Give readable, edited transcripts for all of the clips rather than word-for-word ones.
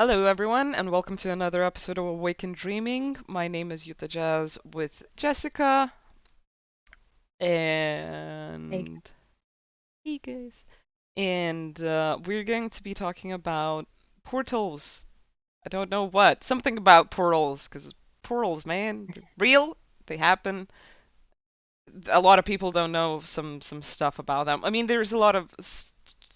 Hello, everyone, and welcome to another episode of Awaken Dreaming. My name is Yuta Jazz with Jessica, Like, and hey guys. And we're going to be talking about portals. I don't know what, something about portals, because portals, man, they're real, they happen. A lot of people don't know some stuff about them. I mean, there's a lot of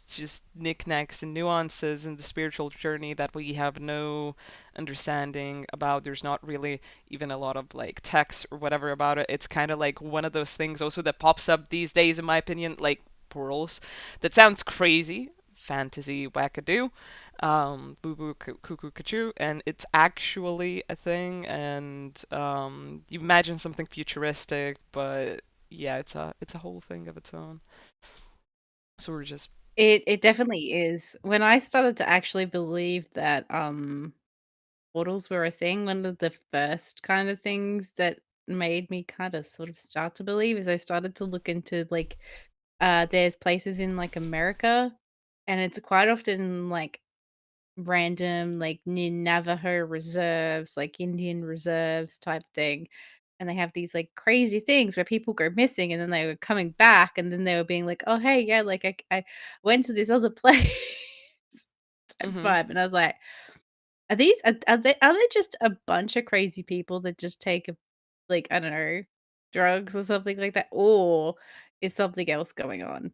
just knickknacks and nuances in the spiritual journey that we have no understanding about. There's not really even a lot of like text or whatever about it. It's kind of like one of those things also that pops up these days, in my opinion, like portals. That sounds crazy, fantasy wackadoo, boo boo cuckoo cuckoo, and it's actually a thing. And you imagine something futuristic, but yeah, it's a whole thing of its own. So we're just it definitely is. When I started to actually believe that, portals were a thing, one of the first kind of things that made me kinda sort of start to believe is I started to look into, like, there's places in, like, America, and it's quite often, like, random, like, Navajo reserves, like, Indian reserves type thing, and they have these, like, crazy things where people go missing, and then they were coming back, and then they were being like, "Oh, hey, yeah, like, I went to this other place," type mhm. vibe, and I was like, "Are they just a bunch of crazy people that just take a like, I don't know, drugs or something like that, or is something else going on?"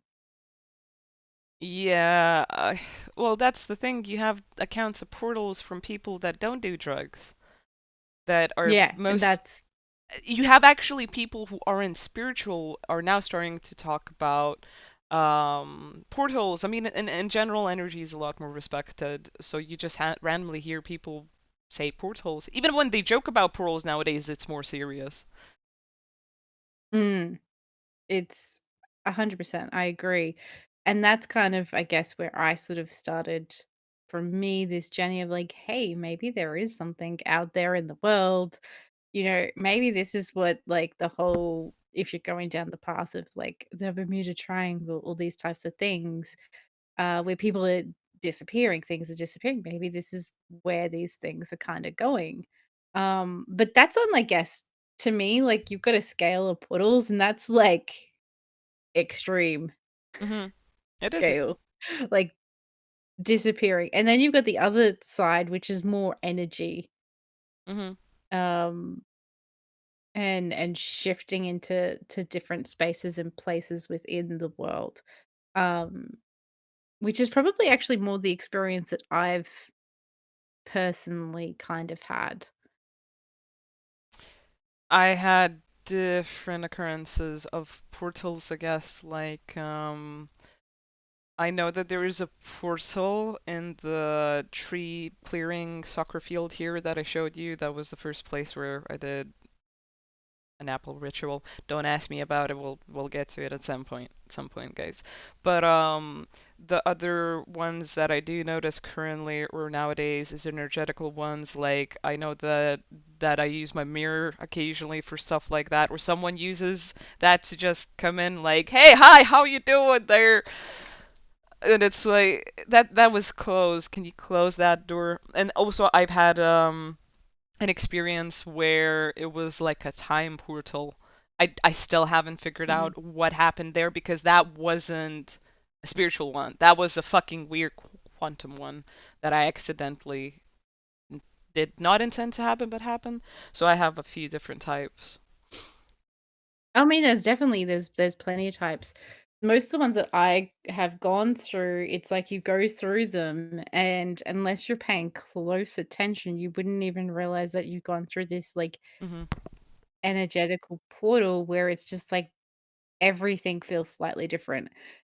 Yeah, well, that's the thing. You have accounts of portals from people that don't do drugs, that are Yeah, and most. that's You have actually people who aren't spiritual are now starting to talk about portals. I mean, in general, energy is a lot more respected. So you just randomly hear people say portals. Even when they joke about portals nowadays, it's more serious. mm. It's 100%, I agree. And that's kind of, I guess, where I sort of started for me this journey of like, hey, maybe there is something out there in the world. Maybe this is what like the whole if you're going down the path of like the Bermuda Triangle, all these types of things, where people are disappearing, things are disappearing. Maybe this is where these things are kind of going. But that's on, I guess, to me, like you've got a scale of puddles, and that's like extreme Hmm. It is. scale, like, disappearing, and then you've got the other side, which is more energy, Hmm. um, and shifting to different spaces and places within the world, um, which is probably actually more the experience that I've personally kind of had. I had different occurrences of portals, I guess, like I know that there is a portal in the tree clearing soccer field here that I showed you. That was the first place where I did an apple ritual. Don't ask me about it. We'll get to it at some point. Some point, guys. But the other ones that I do notice currently or nowadays is energetical ones. Like I know that I use my mirror occasionally for stuff like that, or someone uses that to just come in like, "Hey, hi, how you doing there?" And it's like that was closed. Can you close that door? And also I've had an experience where it was like a time portal. I still haven't figured Mhm. out what happened there because that wasn't a spiritual one. That was a fucking weird quantum one that I accidentally did not intend to happen but happened. So I have a few different types. I mean, there's plenty of types. Most of the ones that I have gone through, it's like you go through them, and unless you're paying close attention, you wouldn't even realize that you've gone through this like Mhm. energetical portal where it's just like everything feels slightly different.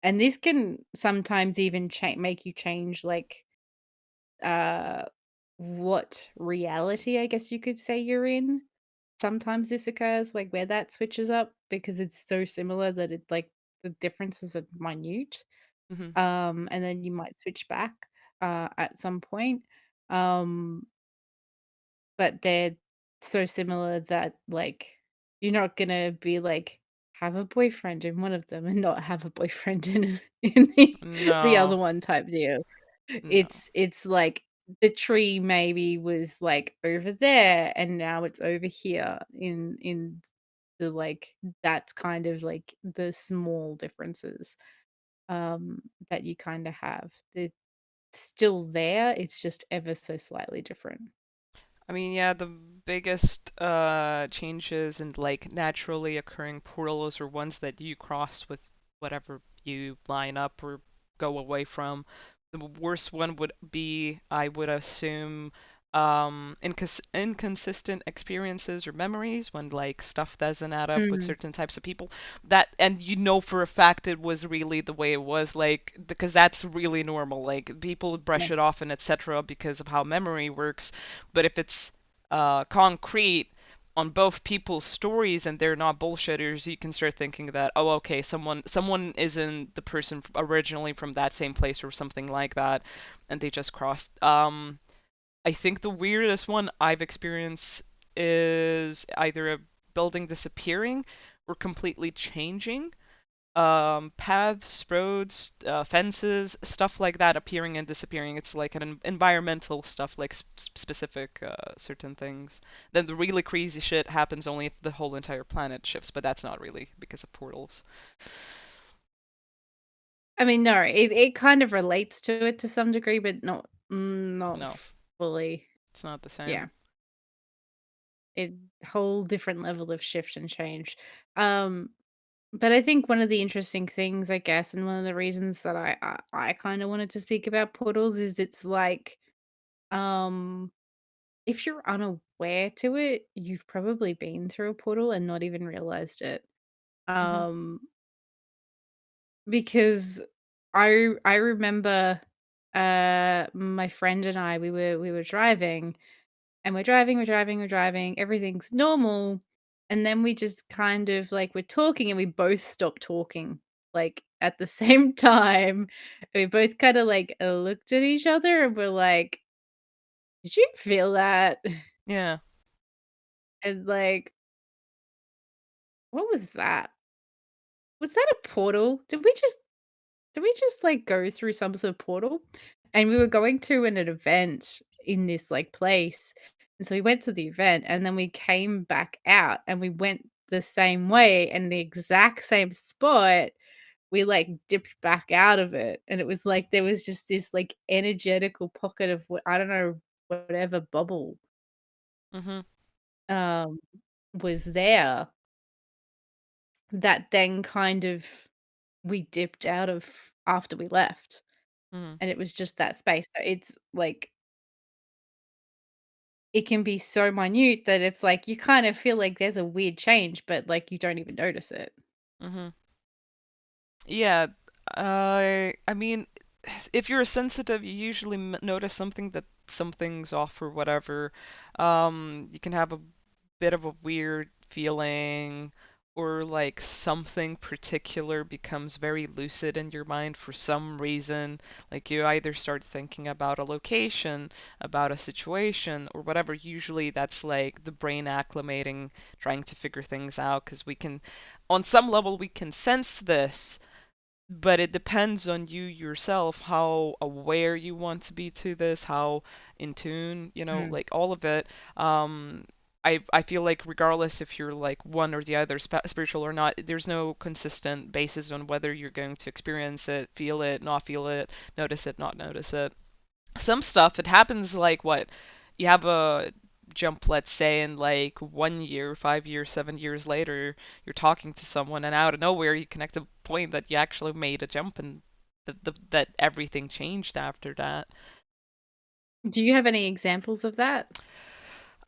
And this can sometimes even make you change like uh what reality I guess you could say you're in. Sometimes this occurs like where that switches up because it's so similar that it like the differences are minute. Mhm. And then you might switch back at some point. Um but they're so similar that, like, you're not gonna be like, have a boyfriend in one of them and not have a boyfriend in in the No. other one type deal. No. It's like the tree maybe was, like, over there, and now it's over here in the, like that's kind of, like, the small differences, that you kinda have. They're still there, it's just ever so slightly different. I mean, yeah, the biggest changes in like naturally occurring portals are ones that you cross with whatever you line up or go away from. The worst one would be, I would assume, inconsistent experiences or memories when like stuff doesn't add up with Mm, certain types of people. That, and you know for a fact it was really the way it was, like because that's really normal. Like people yeah. brush it off and etc. because of how memory works, but if it's concrete on both people's stories and they're not bullshitters, you can start thinking that, oh, okay, someone isn't the person originally from that same place or something like that, and they just crossed. I think the weirdest one I've experienced is either a building disappearing or completely changing, paths, roads, fences, stuff like that appearing and disappearing. It's like an environmental stuff, like specific certain things. Then the really crazy shit happens only if the whole entire planet shifts, but that's not really because of portals. I mean, no, it kind of relates to it to some degree, but not No, fully. it's not the Yeah, same. it whole different level of shift and change. Um, but I think one of the interesting things, I guess, and one of the reasons that I kind of wanted to speak about portals is it's like, um, if you're unaware to it, you've probably been through a portal and not even realized it. Mhm. Um, because I remember my friend and I we were driving and we're driving, everything's normal, and then we just kind of like we're talking and we both stop talking like at the same time. We both kind of like looked at each other and we're like, "Did you feel that?" Yeah. And like, "What was that? Was that a portal? Did we just, like, go through some sort of portal?" And we were going to an event in this, like, place, and so we went to the event, and then we came back out, and we went the same way, and the exact same spot, we, like, dipped back out of it, and it was like there was just this, like, energetical pocket of I don't know, whatever bubble, Mhm. um, was there that then kind of we dipped out of after we left. Mhm. And it was just that space. So it's like it can be so minute that it's like you kind of feel like there's a weird change, but like you don't even notice it. Mhm. Yeah. I mean, if you're sensitive, you usually notice something that something's off or whatever. You can have a bit of a weird feeling or like something particular becomes very lucid in your mind for some reason. Like you either start thinking about a location, about a situation, or whatever. Usually that's like the brain acclimating, trying to figure things out because we can, on some level, we can sense this, but it depends on you yourself how aware you want to be to this, how in tune, Mm, like all of it. um I feel like regardless if you're like one or the other, spiritual or not, there's no consistent basis on whether you're going to experience it, feel it, notice it, not notice it. Some stuff it happens like what you have a jump, let's say, in like 1 year, 5 years, 7 years later, you're talking to someone and out of nowhere you connect a point that you actually made a jump and that everything changed after that. do you have any examples of that?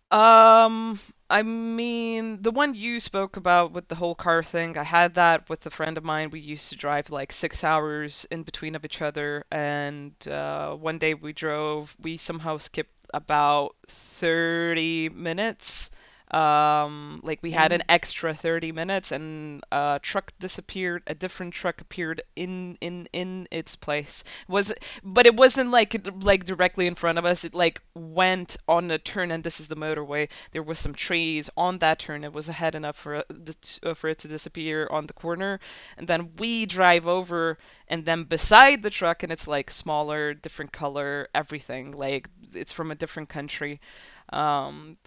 Um, I mean, the one you spoke about with the whole car thing, I had that with a friend of mine. We used to drive like 6 hours in between of each other, and one day we somehow skipped about 30 minutes, Like we had an Yeah. extra 30 minutes, and a truck disappeared, a different truck appeared in its place. Was But it wasn't like directly in front of us. It like went on a turn, and this is the motorway. There was some trees on that turn. It was ahead enough for it to disappear on the corner, and then we drive over, and then beside the truck, and it's like smaller, different color, everything. Like it's from a different country.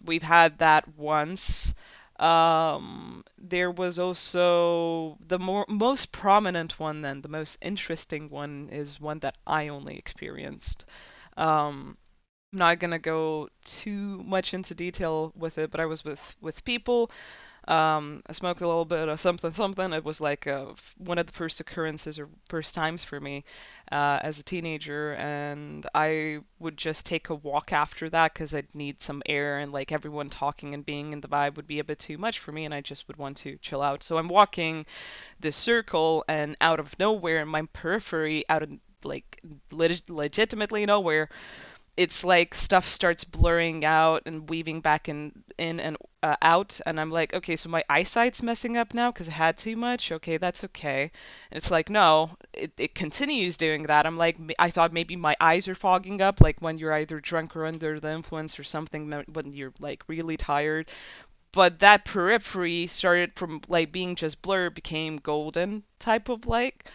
We've had that once. There was also the most prominent one, then the most interesting one is one that I only experienced. I'm not gonna go too much into detail with it, but I was with people. I smoked a little bit of something something. It was like one of the first occurrences or first times for me as a teenager, and I would just take a walk after that because I'd need some air, and like everyone talking and being in the vibe would be a bit too much for me, and I just would want to chill out. So I'm walking this circle, and out of nowhere, in my periphery, out of like legitimately nowhere, it's like stuff starts blurring out and weaving back in and out, and I'm like, okay, so my eyesight's messing up now because I had too much. Okay, that's okay. And it's like, no, it continues doing that. I'm like, I thought maybe my eyes are fogging up, like when you're either drunk or under the influence or something, when you're like really tired. But that periphery started from like being just blur, became golden type of like,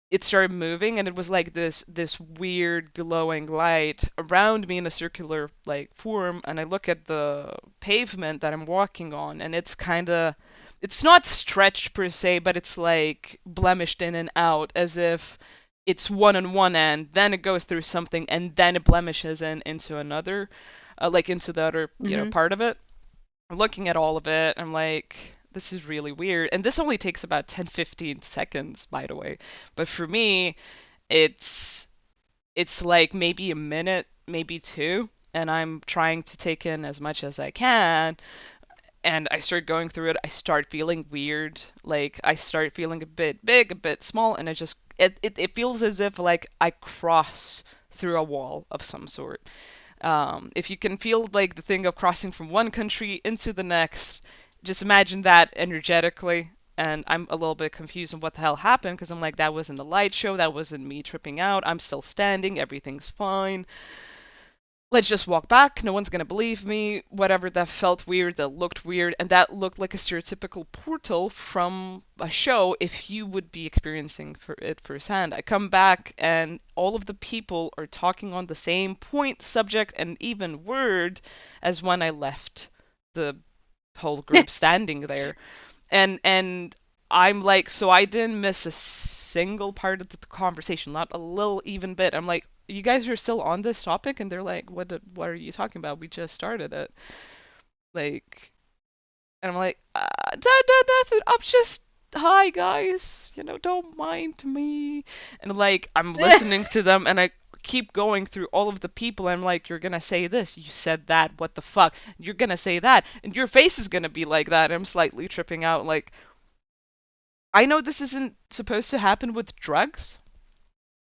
it started moving, and it was like this weird glowing light around me in a circular like form. And I look at the pavement that I'm walking on, and it's not stretched per se, but it's like blemished in and out, as if it's one on one end, then it goes through something, and then it blemishes into another, like into the other, Mhm. part of it. I'm looking at all of it. I'm like, this is really weird. And this only takes about 10, 15 seconds, by the way. But for me, it's it's like maybe a minute, maybe two, and I'm trying to take in as much as I can. And I start going through it. I start feeling weird. Like I start feeling a bit big, a bit small, and it feels as if like I cross through a wall of some sort. If you can feel like the thing of crossing from one country into the next, just imagine that energetically. And I'm a little bit confused on what the hell happened because I'm like, that wasn't a light show, that wasn't me tripping out. I'm still standing, everything's fine. Let's just walk back. No one's gonna believe me. Whatever, that felt weird, that looked weird, and that looked like a stereotypical portal from a show if you would be experiencing it firsthand. I come back, and all of the people are talking on the same point, subject, and even word as when I left the whole group standing there. And I'm like, so I didn't miss a single part of the conversation, not a little even bit. I'm like, you guys are still on this topic, and they're like, what are you talking about? We just started it. Like, and I'm like, nothing. I'm just, hi guys, don't mind me. And like, I'm listening to them, and I keep going through all of the people. And I'm like, you're gonna say this, you said that, what the fuck? You're gonna say that, and your face is gonna be like that. And I'm slightly tripping out, like, I know this isn't supposed to happen with drugs.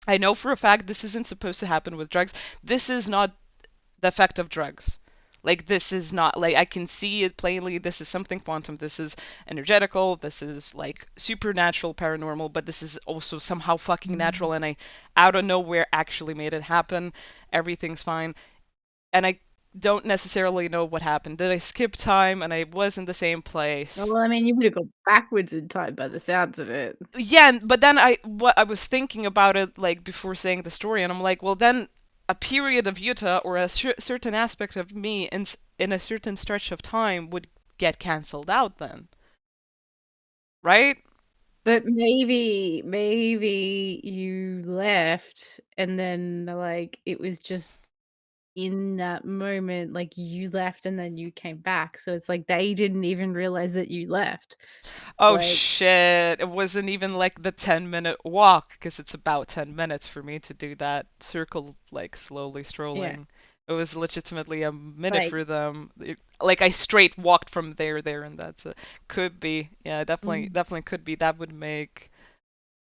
I know for a fact this isn't supposed to happen with drugs. This is not the effect of drugs. Like, this is not, like, I can see it plainly. This is something quantum. This is energetical. This is, like, supernatural, paranormal, but this is also somehow fucking Mm. natural. And I, out of nowhere, actually made it happen. Everything's fine. And I don't necessarily know what happened. Did I skip time and I was in the same place? Well, I mean, you would have gone backwards in time by the sounds of it. Yeah, but then I was thinking about it like before saying the story, and I'm like, well, then a period of Utah or a certain aspect of me in a certain stretch of time would get canceled out then, right? But maybe you left and then, like, it was just in that moment, like, you left and then you came back, so it's like they didn't even realize that you left. Oh Like, shit, it wasn't even like the 10-minute walk because it's about 10 minutes for me to do that circle, like slowly yeah, strolling. It was legitimately a minute like for them. Like I straight walked from there, and that's it. Could be. Yeah, definitely, mm, definitely could be. That would make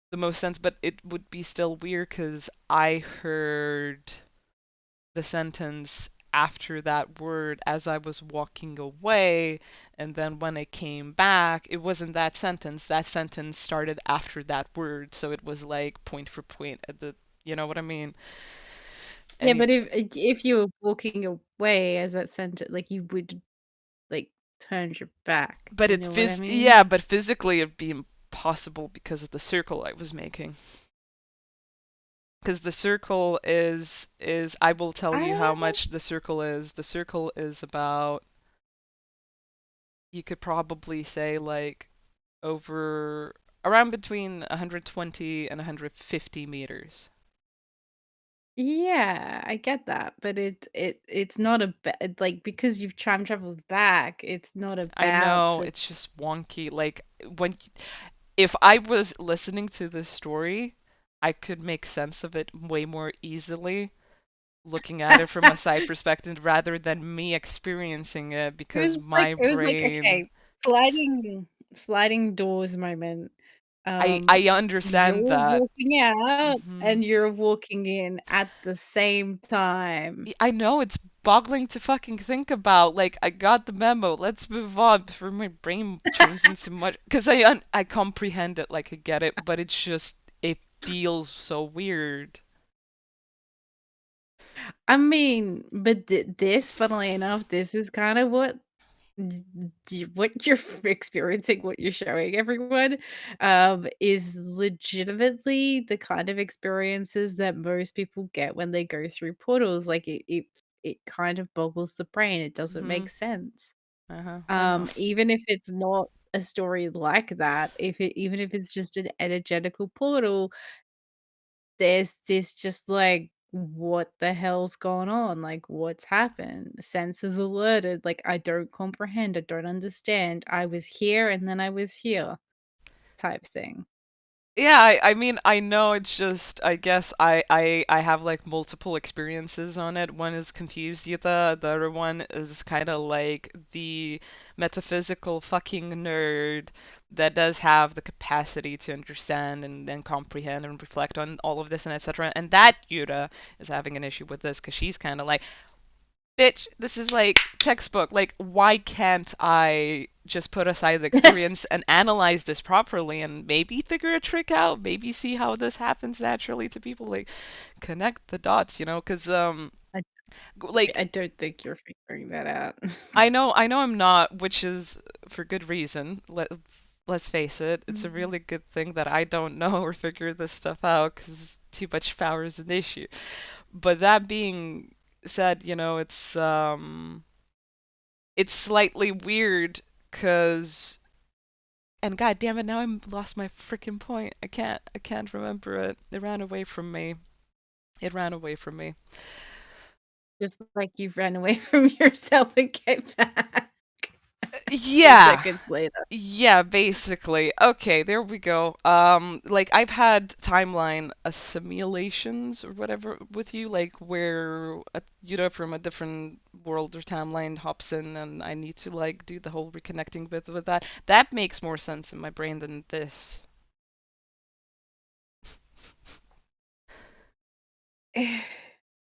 the most sense, but it would be still weird because I heard the sentence after that word as I was walking away, and then when I came back, it wasn't that sentence. That sentence started after that word, so it was like point for point at the, you know what I mean? Yeah, Any, but if you were walking away as that sentence, like, you would, like, turn your back, but you know what I mean? yeah, but physically it'd be impossible because of the circle I was making. Because the circle is I will tell I you don't how know. much the circle is. The circle is about, you could probably say, like, over around between 120 and 150 meters. Yeah, I get that, but it's not like, because you've time traveled back, it's not I about know the it's just wonky. Like, when if I was listening to this story, I could make sense of it way more easily looking at it from a side perspective rather than me experiencing it because my it was like, brain. okay, sliding doors moment. I You're understand that. walking out Hmm. and you're walking in at the same time. I know it's boggling to fucking think about. Like, I got the memo. Let's move on before my brain turns into much. Because I comprehend it, like I get it, but it's just it feels so weird. I mean, but this, funnily enough, this is kind of what you're experiencing, what you're showing everyone, is legitimately the kind of experiences that most people get when they go through portals. Like, it kind of boggles the brain. It doesn't Hmm. make sense. Uh-huh. I know. Even if it's not a story like that, even if it's just an energetical portal, there's this just like, what the hell's going on? Like, what's happened? Senses alerted. Like, I don't comprehend. I don't understand. I was here and then I was here, type thing. Yeah, I mean, I know it's just, I guess I have like multiple experiences on it. One is confused Yuta, the other one is kind of like the metaphysical fucking nerd that does have the capacity to understand and comprehend and reflect on all of this and etc. And that Yuta is having an issue with this because she's kind of like, bitch, this is like textbook. Like, why can't I just put aside the experience and analyze this properly and maybe figure a trick out? Maybe see how this happens naturally to people. Like, connect the dots, you know? Because, I, I like, don't think you're figuring that out. I know I'm not, which is for good reason. Let's face it, it's a Mhm. really good thing that I don't know or figure this stuff out because too much power is an issue. But that being said, you know, it's slightly weird because, and god damn it, now I'm lost my freaking point. I can't remember it. It ran away from me. It ran away from me. Just like you ran away from yourself and came back 10 Yeah. seconds later. Yeah, basically. Okay, there we go. Like, I've had timeline assimilations or whatever with you, like where a Yuta from a different world or timeline hops in and I need to like do the whole reconnecting bit with that. That makes more sense in my brain than this.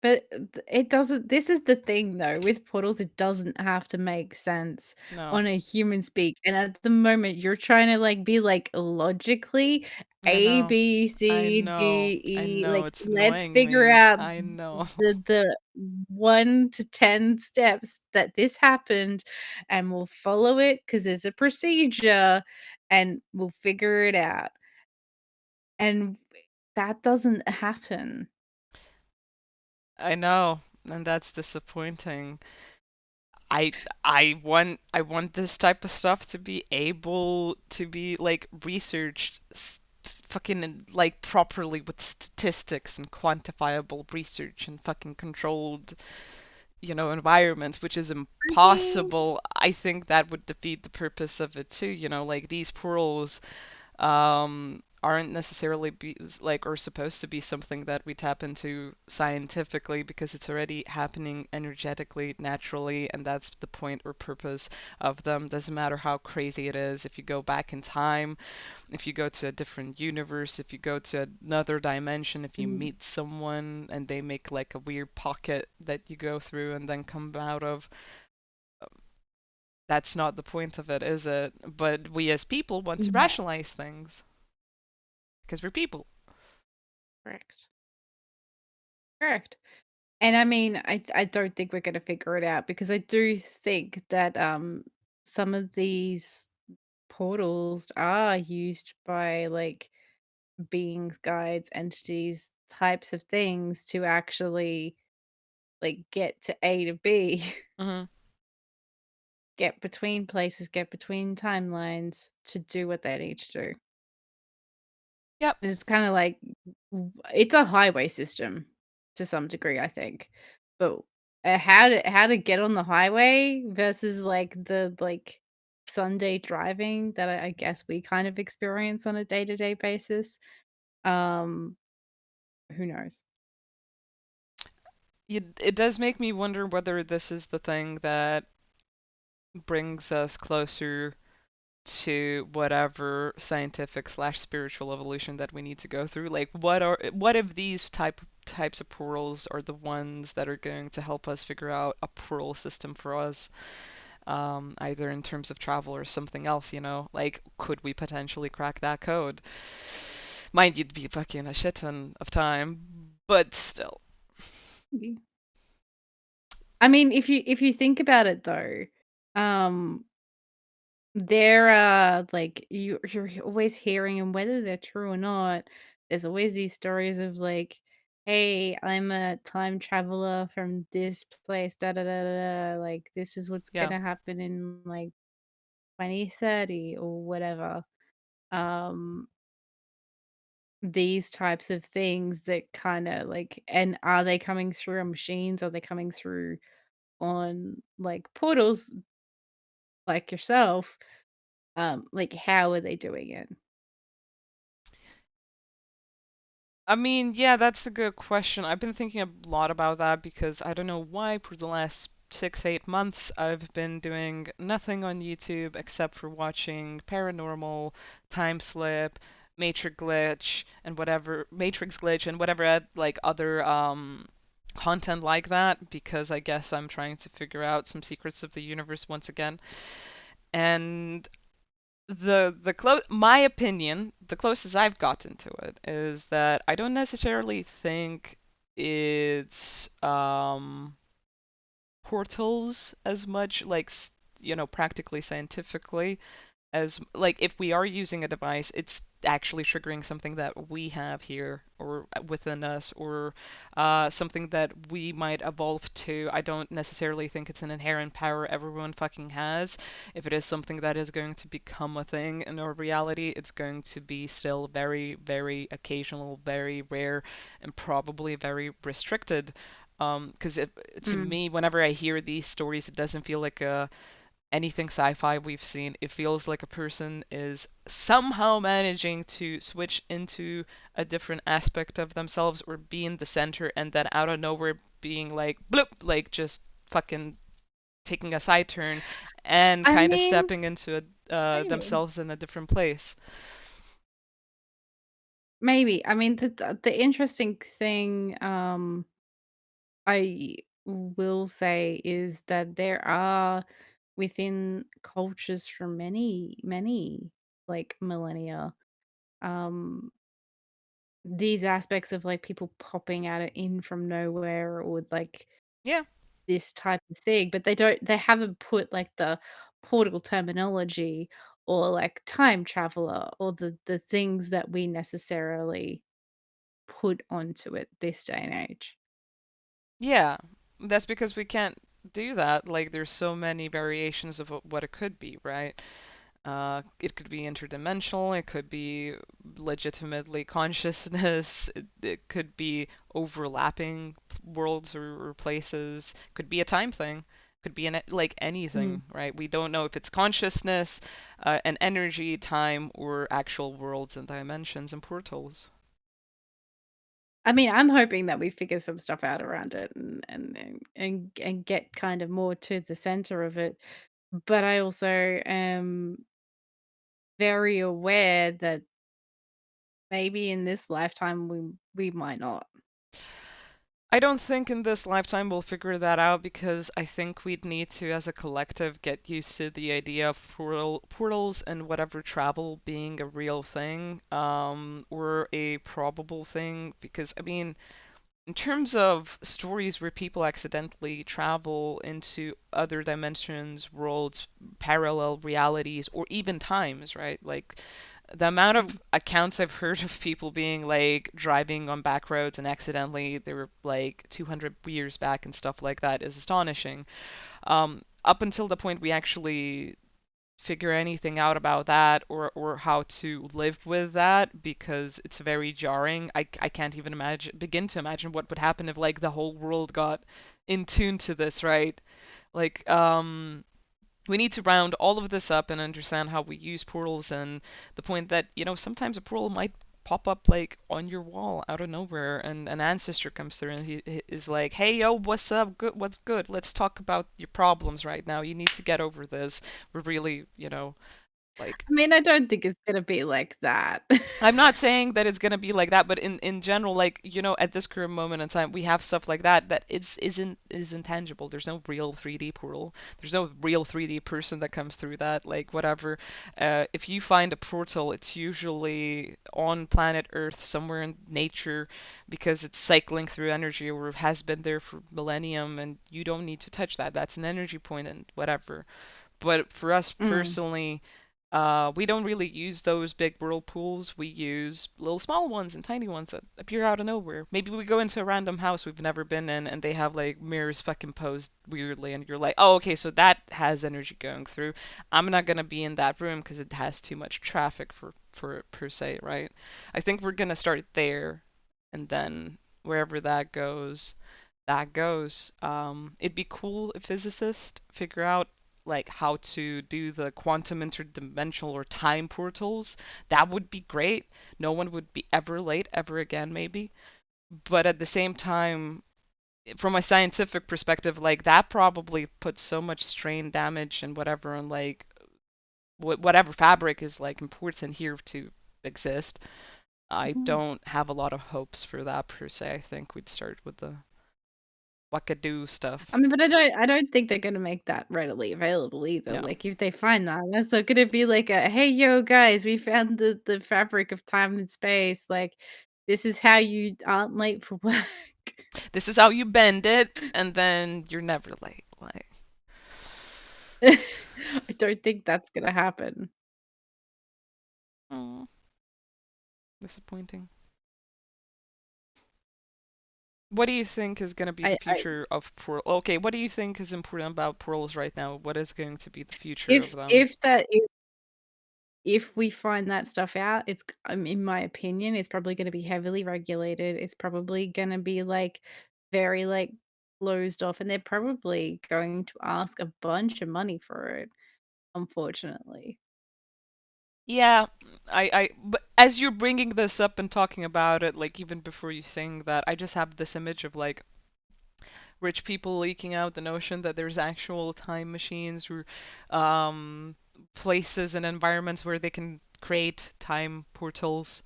But it doesn't, this is the thing though, with portals, it doesn't have to make sense No. on a human speak, and at the moment, you're trying to, like, be, like, logically I A, know. B, I C, know. D, I E, know like, it's let's annoying figure me. out I know. the 1 to 10 steps that this happened, and we'll follow it because there's a procedure, and we'll figure it out, and that doesn't happen. I know. And that's disappointing. I I want this type of stuff to be able to be like researched fucking like properly with statistics and quantifiable research and fucking controlled, you know, environments, which is I mean, impossible. I think that would defeat the purpose of it too, you know, like these pearls. aren't necessarily like or supposed to be something that we tap into scientifically because it's already happening energetically, naturally, and that's the point or purpose of them. Doesn't matter how crazy it is. If you go back in time, if you go to a different universe, if you go to another dimension, if you Mm. meet someone and they make like a weird pocket that you go through and then come out of, that's not the point of it, is it? But we as people want to No. rationalize things because we're people. Correct. Correct. And I mean, I don't think we're gonna figure it out because I do think that some of these portals are used by like beings, guides, entities, types of things to actually like get to A to B, Hmm. get between places, get between timelines to do what they need to do. Yep. And it's kind of like it's a highway system to some degree, I think. But how to get on the highway versus like the like Sunday driving that I guess we kind of experience on a day-to-day basis. Um, who knows? It does make me wonder whether this is the thing that brings us closer to whatever scientific slash spiritual evolution that we need to go through. Like, what if these types of portals are the ones that are going to help us figure out a portal system for us, either in terms of travel or something else, you know? Like, could we potentially crack that code? Mind you'd be fucking a shit ton of time, but still. Mhm. I mean, if you think about it though, um, there are like you're always hearing, and whether they're true or not, there's always these stories of like, "Hey, I'm a time traveler from this place, da da da da da. Like this is what's Yeah. gonna happen in like 2030 or whatever." Um, these types of things that kind of like, and are they coming through on machines? Are they coming through on like portals like yourself? Like how are they doing it? I mean, yeah, that's a good question. I've been thinking a lot about that because I don't know why for the last 6, 8 months I've been doing nothing on YouTube except for watching paranormal, time slip, Matrix glitch and whatever like other content like that because I guess I'm trying to figure out some secrets of the universe once again. And the close my opinion, the closest I've gotten to it is that I don't necessarily think it's portals as much like practically scientifically as like if we are using a device, it's actually triggering something that we have here or within us or something that we might evolve to. I don't necessarily think it's an inherent power everyone fucking has. If it is something that is going to become a thing in our reality, it's going to be still very, very occasional, very rare, and probably very restricted. Because to Mm. me, whenever I hear these stories, it doesn't feel like a anything sci-fi we've seen, it feels like a person is somehow managing to switch into a different aspect of themselves or be in the center and then out of nowhere being like bloop, like just fucking taking a side turn and I kind of mean, stepping into maybe. themselves in a different place. Maybe. I mean, the interesting thing, I will say is that there are within cultures for many, many like millennia, um, these aspects of like people popping out of in from nowhere or like Yeah. this type of thing, but they haven't put like the portal terminology or like time traveler or the things that we necessarily put onto it this day and age. Yeah. That's because we can't do that. Like there's so many variations of what it could be, right? It could be interdimensional, it could be legitimately consciousness, it could be overlapping worlds or places, it could be a time thing. Could be like Mm. anything, right? We don't know if it's consciousness, an energy, time, or actual worlds and dimensions and portals. I mean, I'm hoping that we figure some stuff out around it and get kind of more to the center of it. But I also am very aware that maybe in this lifetime we might not. I don't think in this lifetime we'll figure that out because I think we'd need to, as a collective, get used to the idea of portals and whatever travel being a real thing, or a probable thing. Because, I mean, in terms of stories where people accidentally travel into other dimensions, worlds, parallel realities, or even times, right? Like the amount Mm. of accounts I've heard of people being like driving on back roads and accidentally they were like 200 years back and stuff like that is astonishing. Up until the point we actually figure anything out about that or how to live with that because it's very jarring. I can't even begin to imagine what would happen if like the whole world got in tune to this, right? Like we need to round all of this up and understand how we use portals and the point that, sometimes a portal might pop up like on your wall out of nowhere and an ancestor comes through and he is like, "Hey yo, what's up? Good, what's good? Let's talk about your problems right now. You need to get over this. We're really, like I mean, I don't think it's gonna be like that. I'm not saying that it's gonna be like that, but in general, like at this current moment in time, we have stuff like that that is intangible. There's no real 3D portal. There's no real 3D person that comes through that. Like whatever. If you find a portal, it's usually on planet Earth, somewhere in nature, because it's cycling through energy or has been there for millennium, and you don't need to touch that. That's an energy point and whatever. But for us Mm. personally, we don't really use those big whirlpools. We use little small ones and tiny ones that appear out of nowhere. Maybe we go into a random house we've never been in and they have like mirrors fucking posed weirdly and you're like, "Oh, okay, so that has energy going through. I'm not going to be in that room because it has too much traffic for it per se, right?" I think we're going to start there and then wherever that goes. It'd be cool if physicists figure out like how to do the quantum interdimensional or time portals. That would be great. No one would be ever late ever again, maybe. But at the same time, from a scientific perspective, like that probably puts so much strain, damage, and whatever on like whatever fabric is like important here to exist. I Mhm. don't have a lot of hopes for that per se. I think we'd start with the wackadoo stuff. I mean, but I don't think they're gonna make that readily available either. Yeah. Like, if they find that, that's not gonna be like a, "Hey, yo, guys, we found the fabric of time and space. Like, this is how you aren't late for work." This is how you bend it, and then you're never late. Like, I don't think that's gonna happen. oh, disappointing. What do you think is going to be the I future of portal? Okay, what do you think is important about portals right now? What is going to be the future of if them? if that if we find that stuff out, in my opinion, it's probably gonna be heavily regulated. It's probably gonna be, like, very, like, closed off, and they're probably going to ask a bunch of money for it, unfortunately. Yeah, but as you're bringing this up and talking about it, like even before you saying that, I just have this image of like rich people leaking out the notion that there's actual time machines or um, places and environments where they can create time portals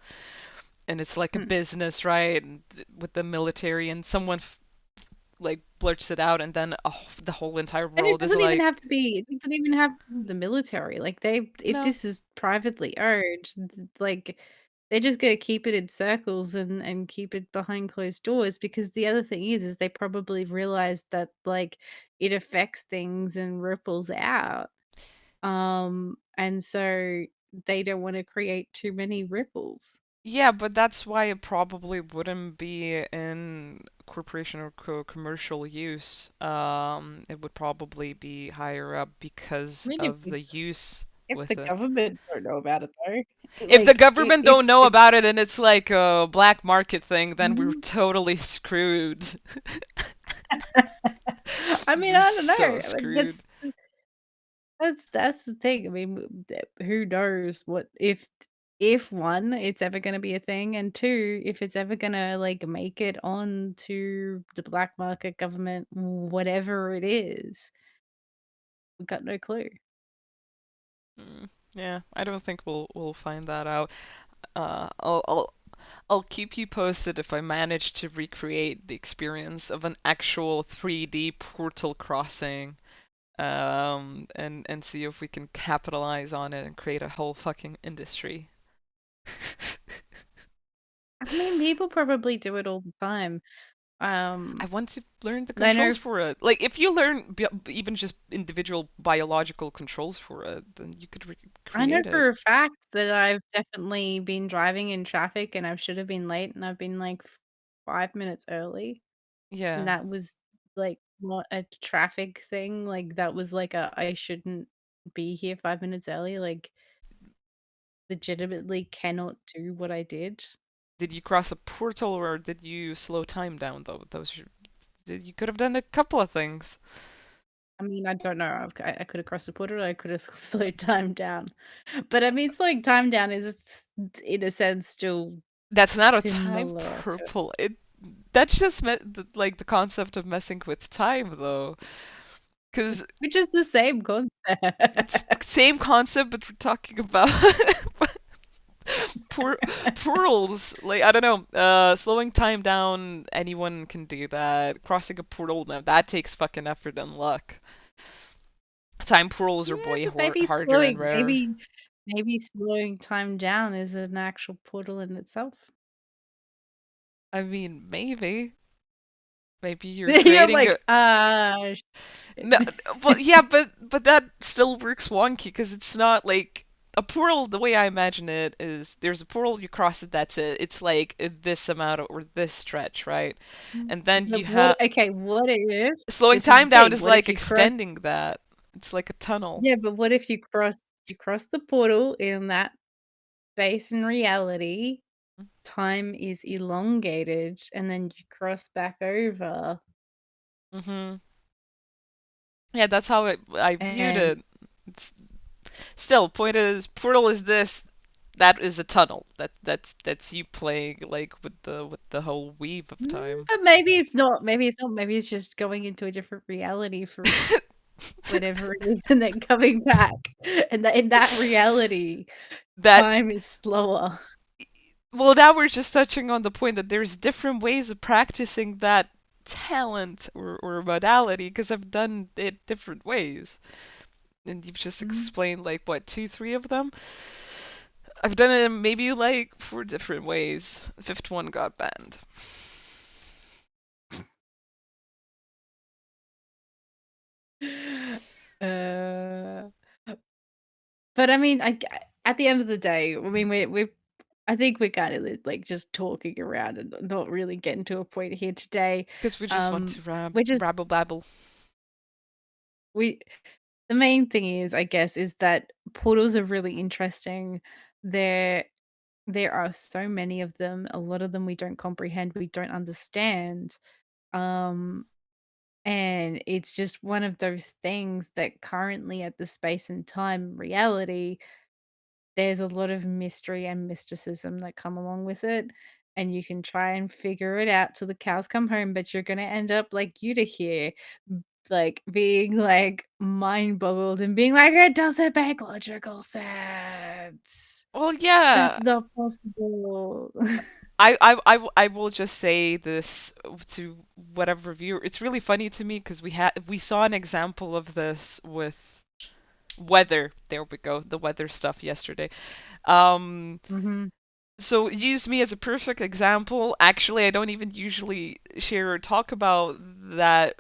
and it's like a Hmm. business, right? And with the military, and someone like blurts it out, and then the whole entire And it world is doesn't even like, have to be it doesn't even have to be the military, like, if no. this is privately owned, like, they're just gonna keep it in circles and keep it behind closed doors because the other thing is they probably realize that, like, it affects things and ripples out, and so they don't wanna create too many ripples. Yeah, but that's why it probably wouldn't be in corporation or commercial use. It would probably be higher up I because mean, of the use if the with it. government don't know about it though, If the like, I government don't if know it's about it and it's like a black market thing, then we're Mhm. totally screwed. I mean, We're I don't know. so I mean, screwed. that's the thing. I mean, who knows what if one, it's ever gonna be a thing, and two, if it's ever gonna like make it on to the black market government, whatever it is. We got no clue. Mm, yeah, I don't think we'll find that out. I'll keep you posted if I manage to recreate the experience of an actual 3D portal crossing, and see if we can capitalize on it and create a whole fucking industry. I mean, people probably do it all the time. I want to learn the I know controls for it. Like, if you learn even just individual biological controls for it, then you could I know recreate it. for a fact that I've definitely been driving in traffic and I should have been late and I've been like 5 minutes early. And Yeah. that was like not a traffic thing. Like that was like a I shouldn't be here 5 minutes early. Like legitimately cannot do what I did. Did you cross a portal or did you slow time down though? You could have done a couple of things. I mean, I don't know. I could have crossed the border. I could have slowed time down. But I mean, slowing time down is in a sense still That's not a time similar to purple. That's just like the concept of messing with time though. Because which is the same concept. it's the same concept, but we're talking about por portals. Like, I don't know, slowing time down, anyone can do that. Crossing a portal, now that takes fucking effort and luck. Time portals are Yeah, way but maybe harder and slowing rare. maybe slowing time down is an actual portal in itself. I mean, maybe you're You're creating a like, "Ah, no, shit." well, yeah, but that still works wonky because it's not like a portal. The way I imagine it is, there's a portal, you cross it, that's it. It's like this amount or this stretch, right? And then you But have what if slowing this is the time down thing, is what if like you cross extending that. It's like a tunnel. yeah, but what if you cross the portal in that space in reality, time is elongated, and then you cross back over, Mm-hmm. Yeah, that's how I viewed and it. It's still, point is, portal is this. That is a tunnel. That's you playing like with the whole weave of time. but maybe it's just going into a different reality for whatever it is and then coming back, and that in that reality, That time is slower. well, now we're just touching on the point that there's different ways of practicing that talent or modality because I've done it different ways. And you've just Mm. explained like what, two, three of them? I've done it in maybe like four different ways. The fifth one got banned. Uh, but I mean, at the end of the day, I mean, we I think we're kind of like just talking around and not really getting to a point here today. Because we just want Um, to we're just rabble babble. we the main thing is, I guess, is that portals are really interesting. There there are so many of them. A lot of them we don't comprehend, we don't understand. Um, and it's just one of those things that currently at the space and time reality, there's a lot of mystery and mysticism that come along with it. And you can try and figure it out till the cows come home, but you're gonna end up like Juta here, like being like mind boggled and being like, it doesn't make logical sense. Well, yeah. That's not possible. I will just say this to whatever viewer. It's really funny to me because we saw an example of this with weather. There we go, the weather stuff yesterday. Um, hmm so use me as a perfect example. Actually, I don't even usually share or talk about that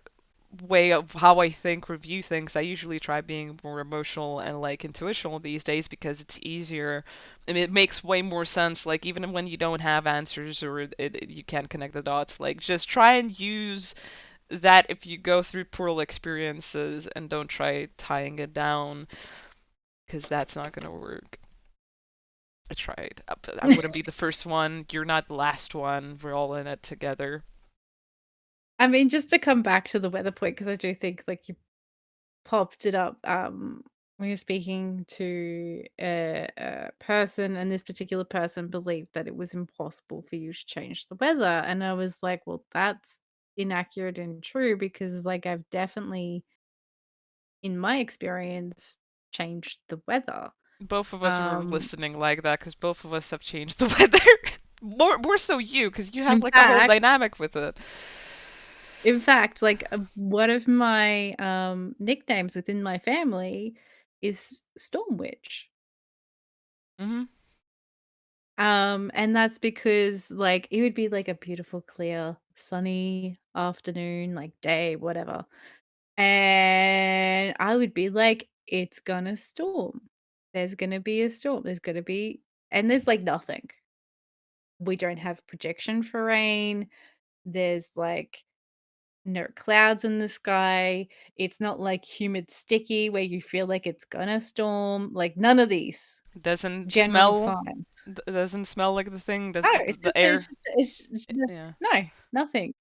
way of how I think or view things. I usually try being more emotional and like intuitional these days because it's easier. I mean, it makes way more sense. Like, even when you don't have answers or you can't connect the dots, like just try and use that if you go through portal experiences and don't try tying it down because that's not gonna work. I tried. I wouldn't be the first one. You're not the last one. We're all in it together. I mean, just to come back to the weather point, because I do think like you popped it up when you're speaking to a person, and this particular person believed that it was impossible for you to change the weather. And I was like, well, that's inaccurate and true because, like, I've definitely, in my experience, changed the weather. Both of us were Um, listening like that because both of us have changed the weather. More so you, because you have in like a whole fact, dynamic with it. like one of my nicknames within my family is Storm Witch. Hmm. And that's because, like, it would be, like, a beautiful, clear, sunny afternoon, like, day, whatever, and I would be like, "It's gonna storm. There's gonna be a storm. There's gonna be" and there's, like, nothing. We don't have projection for rain. There's, like, no clouds in the sky. It's not, like, humid, sticky where you feel like it's gonna storm, like, none of these Doesn't general smell. signs. Doesn't smell like the thing. Does No, the air? it's just a Yeah. no, nothing.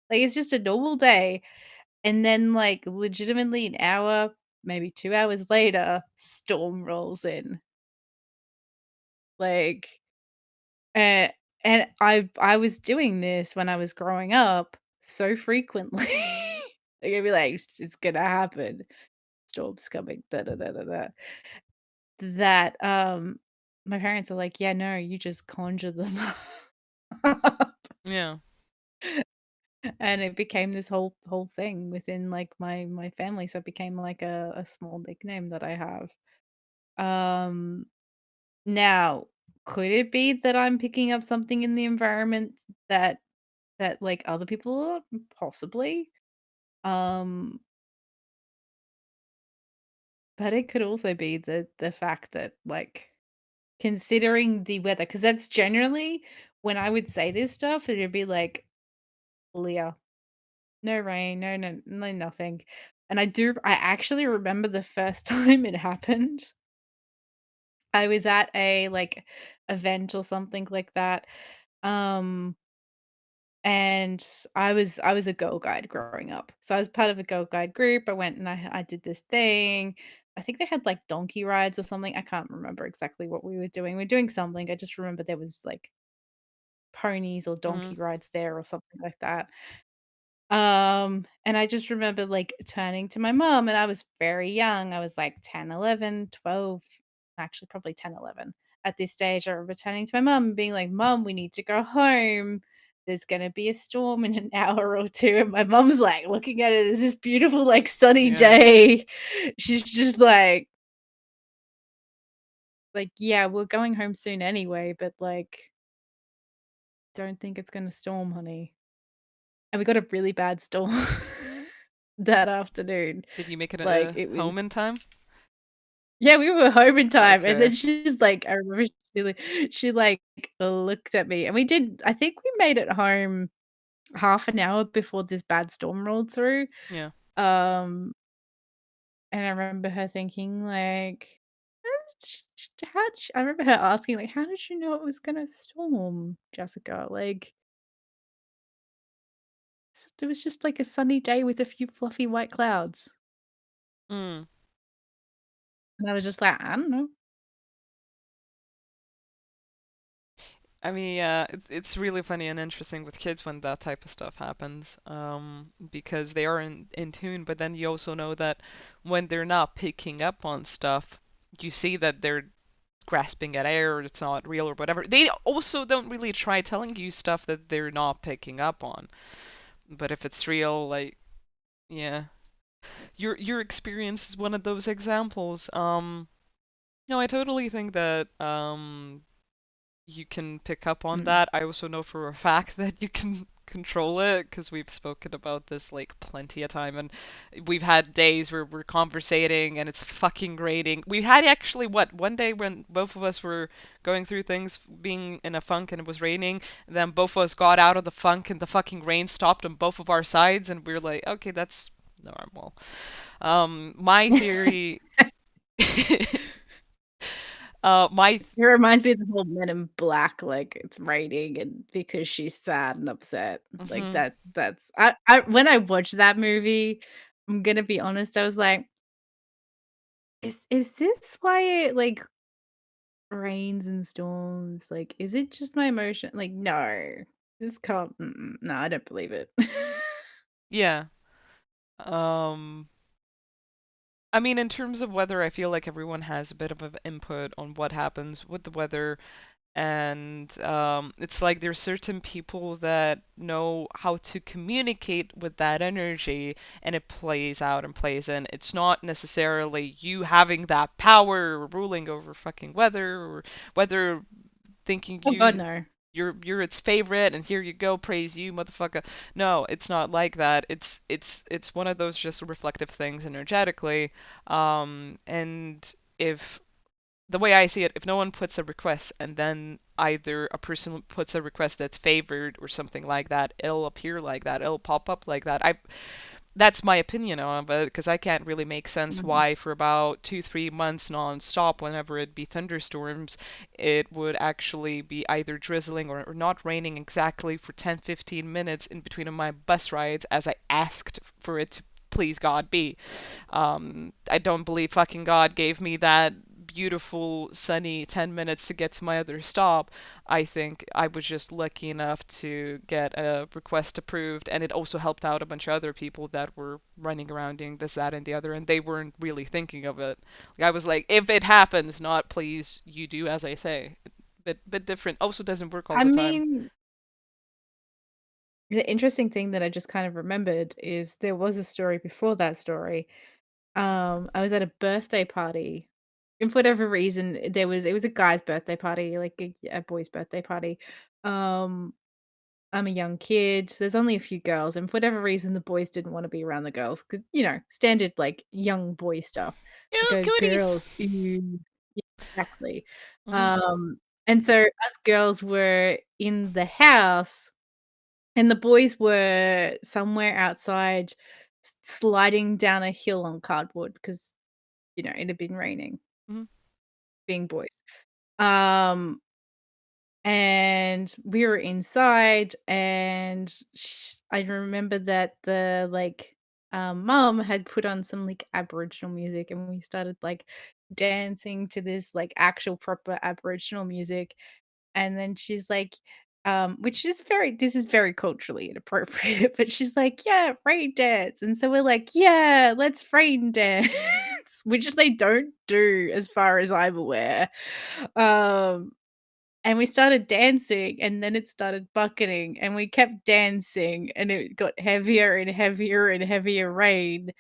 Like, it's just a normal day, and then, like, legitimately an hour, maybe 2 hours later, storm rolls in. Like, eh, and I was doing this when I was growing up so frequently. Like, I'd be like, It's gonna happen. Storm's coming, da da da da da." That, my parents are like, "Yeah, no, you just conjure them up." Yeah. And it became this whole thing within, like, my family, so it became like a small nickname that I have. Um, Now, could it be that I'm picking up something in the environment that like, other people are? Possibly. Um, but it could also be the fact that, like, considering the weather, because that's generally when I would say this stuff, it'd be like, clear. No rain, no nothing. And I actually remember the first time it happened. I was at a, like, event or something like that, um, and I was a Girl Guide growing up. So I was part of a Girl Guide group. I went and I did this thing. I think they had, like, donkey rides or something. I can't remember exactly what we were doing. We're doing something. I just remember there was, like, ponies or Hmm. donkey rides there or something like that. And I just remember, like, turning to my mom, and I was very young. I was, like, 10, 11, 12, actually probably 10, 11. At this stage, I remember turning to my mom and being like, "Mom, we need to go home. There's gonna be a storm in an hour or 2." And my mom's, like, looking at it as this beautiful, like, sunny Yeah. day. She's just like, "Yeah, we're going home soon anyway, but, like, don't think it's gonna storm, honey." And we got a really bad storm that afternoon. Did you make it Like, it was home in time? yeah, we were home in time, and Okay. then she's like I remember she looked at me, and I think we made it home half an hour before this bad storm rolled through, Yeah. um, and I remember her thinking like, how did I remember her asking, like, "How did you know it was gonna storm, Jessica?" Like, it was just, like, a sunny day with a few fluffy white clouds, Mm. and I was just like, "I don't know." I mean, yeah, it's really funny and interesting with kids when that type of stuff happens, because they are in tune, but then you also know that when they're not picking up on stuff, you see that they're grasping at air, or it's not real or whatever. They also don't really try telling you stuff that they're not picking up on. But if it's real, like, yeah, your experience is one of those examples. No, I totally think that you can pick up on Mm. that. I also know for a fact that you can control it because we've spoken about this like plenty of time, and we've had days where we're conversating and it's fucking raining. We had actually what one day when both of us were going through things, being in a funk and it was raining. Then both of us got out of the funk and the fucking rain stopped on both of our sides, and we are like, okay, that's normal. My theory. My It reminds me of the whole Men in Black, like, it's raining and because she's sad and upset. Like, mhm. that's I when I watched that movie, I'm gonna be honest, I was like, "Is this why it, like, rains and storms? Like, is it just my emotion?" Like, no. This can't no, I don't believe it. Yeah. Um, I mean, in terms of weather, I feel like everyone has a bit of an input on what happens with the weather, and it's like there's certain people that know how to communicate with that energy, and it plays out and plays in. It's not necessarily you having that power or ruling over fucking weather or weather thinking Oh god, no. you're its favorite and here you go, praise you, motherfucker. No, it's not like that. It's one of those just reflective things energetically. And if the way I see it, if no one puts a request and then either a person puts a request that's favored or something like that, it'll appear like that. It'll pop up like that. I That's my opinion on it because I can't really make sense Mhm. why for about 2-3 months non-stop, whenever it'd be thunderstorms, it would actually be either drizzling or not raining exactly for 10-15 minutes in between of my bus rides as I asked for it to please God be. I don't believe fucking God gave me that beautiful sunny 10 minutes to get to my other stop. I think I was just lucky enough to get a request approved, and it also helped out a bunch of other people that were running around doing this, that, and the other, and they weren't really thinking of it. Like, I was like, if it happens, not please, you do as I say. Bit different. Also doesn't work all I the time. mean, the interesting thing that I just kind of remembered is there was a story before that story. I was at a birthday party, and for whatever reason, it was a guy's birthday party, like a boy's birthday party. Um, I'm a young kid. There's only a few girls, and for whatever reason, the boys didn't want to be around the girls because standard like young boy stuff. Like, Ew, oh, cooties. girls, ew, yeah, exactly. Mhm. Um, and so us girls were in the house and the boys were somewhere outside sliding down a hill on cardboard because, it had been raining, Mhm. being boys. Um, and we were inside and I remember that the like mom had put on some like Aboriginal music and we started like dancing to this like actual proper Aboriginal music. And then she's like, which is this is very culturally inappropriate, but she's like, "Yeah, rain dance." And so we're like, "Yeah, let's rain dance," which they don't do as far as I'm aware. Um, and we started dancing and then it started bucketing and we kept dancing and it got heavier and heavier and heavier rain,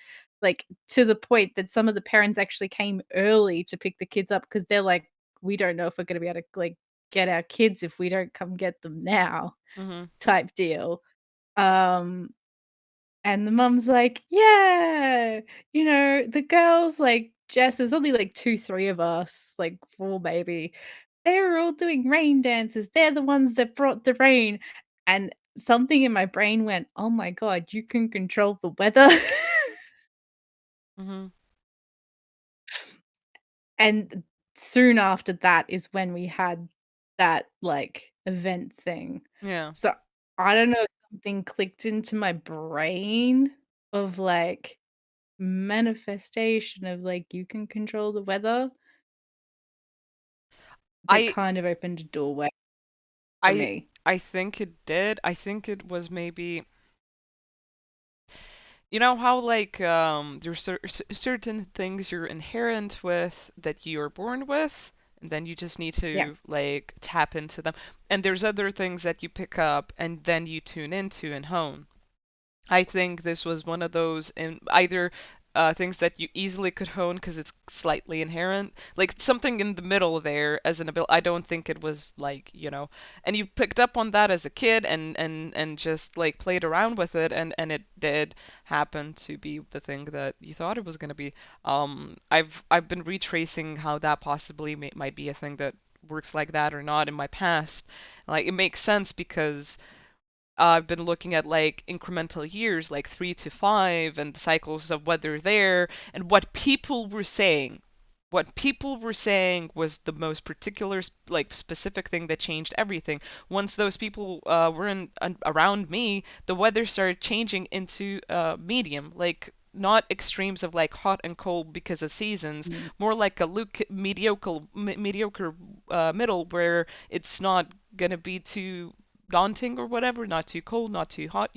like to the point that some of the parents actually came early to pick the kids up because they're like, "We don't know if we're gonna be able to like get our kids if we don't come get them now," Mhm. type deal. Um and the mum's like, "Yeah, the girls, like, Jess, there's only, like, 2, 3 of us, like, 4 maybe. They were all doing rain dances. They're the ones that brought the rain." And something in my brain went, "Oh my god, you can control the weather." Mhm. And soon after that is when we had that, like, event thing. Yeah. So, I don't know if something clicked into my brain of, like, manifestation of, like, you can control the weather that I kind of opened a doorway for I me. I think it did. I think it was maybe, you know how like there's certain things you're inherent with that you're born with, and then you just need Yeah. to like tap into them. And there's other things that you pick up and then you tune into and hone. I think this was one of those in either things that you easily could hone because it's slightly inherent, like something in the middle there as an ability. I don't think it was like, and you picked up on that as a kid and just like played around with it, and it did happen to be the thing that you thought it was going to be. I've been retracing how that possibly might be a thing that works like that or not in my past. Like it makes sense because I've been looking at like incremental years, like 3 to 5, and the cycles of what they're there and what people were saying. what people were saying was the most particular, like specific thing that changed everything. Once those people were around me, the weather started changing into medium, like not extremes of like hot and cold because of seasons, Mm, more like a mediocre middle where it's not gonna be too daunting or whatever, not too cold, not too hot,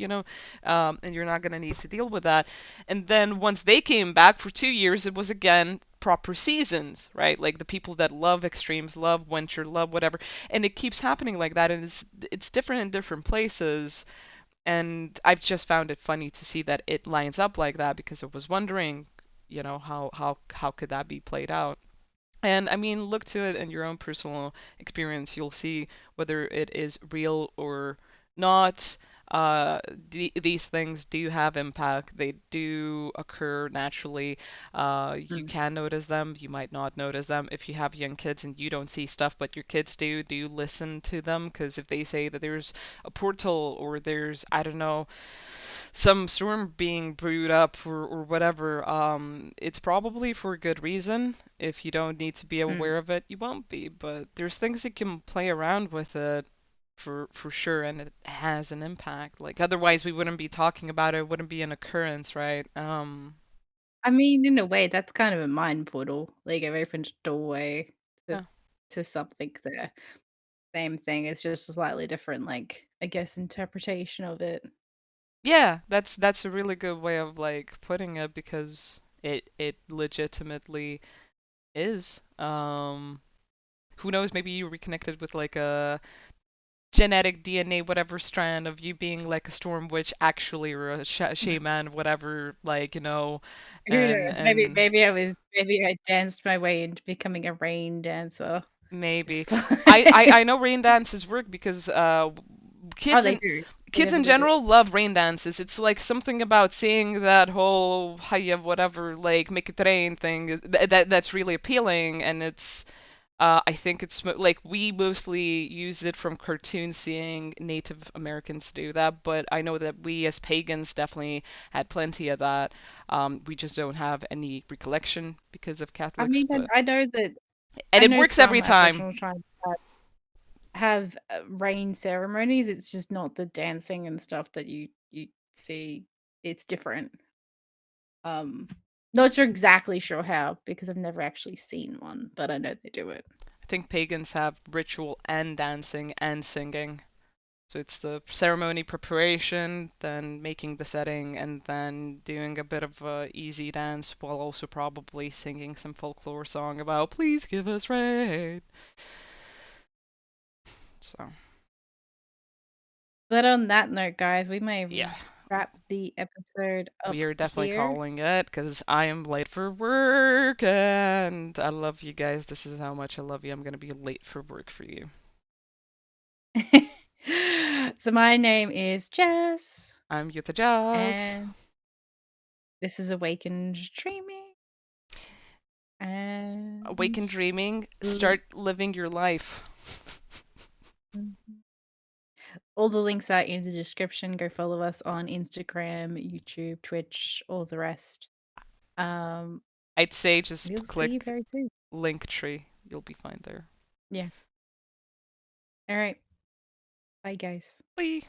and you're not gonna need to deal with that. And then once they came back for 2 years, it was again proper seasons, right? Like the people that love extremes, love winter, love whatever, and it keeps happening like that, and it's different in different places. And I've just found it funny to see that it lines up like that because I was wondering, how could that be played out? And I mean, look to it in your own personal experience. You'll see whether it is real or not. These things do have impact. They do occur naturally. You mm, can notice them. You might not notice them. If you have young kids and you don't see stuff, but your kids do listen to them. Because if they say that there's a portal or there's, I don't know, some storm being brewed up or whatever, it's probably for a good reason. If you don't need to be mm. aware of it, you won't be. But there's things you can play around with it for sure, and it has an impact. Like otherwise, we wouldn't be talking about it. It wouldn't be an occurrence, right? I mean, in a way, that's kind of a mind portal. Like I've opened a doorway to Yeah, something there. Same thing. It's just a slightly different, like I guess, interpretation of it. yeah. That's a really good way of like putting it because it legitimately is. Who knows? Maybe you reconnected with like a genetic DNA, whatever strand of you being like a storm witch actually, or a shaman, whatever, like, Who and knows? Maybe and maybe I danced my way into becoming a rain dancer. It's maybe fine. I know rain dances work because Oh, kids they in do. They kids in definitely do. general love rain dances. It's like something about seeing that whole haya whatever like make it rain thing that's really appealing, and it's I think it's like we mostly use it from cartoons, seeing Native Americans do that, but I know that we as pagans definitely had plenty of that. We just don't have any recollection because of I Catholics, mean, but and I it know works some every time. Aboriginal tribes have rain ceremonies. It's just not the dancing and stuff that you see. It's different. Um, Not sure exactly sure how because I've never actually seen one, but I know they do it. I think pagans have ritual and dancing and singing. So it's the ceremony preparation, then making the setting, and then doing a bit of a easy dance while also probably singing some folklore song about "Please give us rain." So But on that note, guys, we may yeah, wrap the episode we up are definitely here. calling it because I am late for work and I love you guys. This is how much I love you. I'm gonna be late for work for you. So my name is Jess, I'm Yuta Jazz. and this is Awakened Dreaming, Awaken and dreaming, l- start living your life. all the links are in the description. Go follow us on Instagram, YouTube, Twitch, all the rest. Um, I'd say just we'll see you click very soon. Linktree. You'll be fine there. Yeah. All right. Bye, guys. Bye.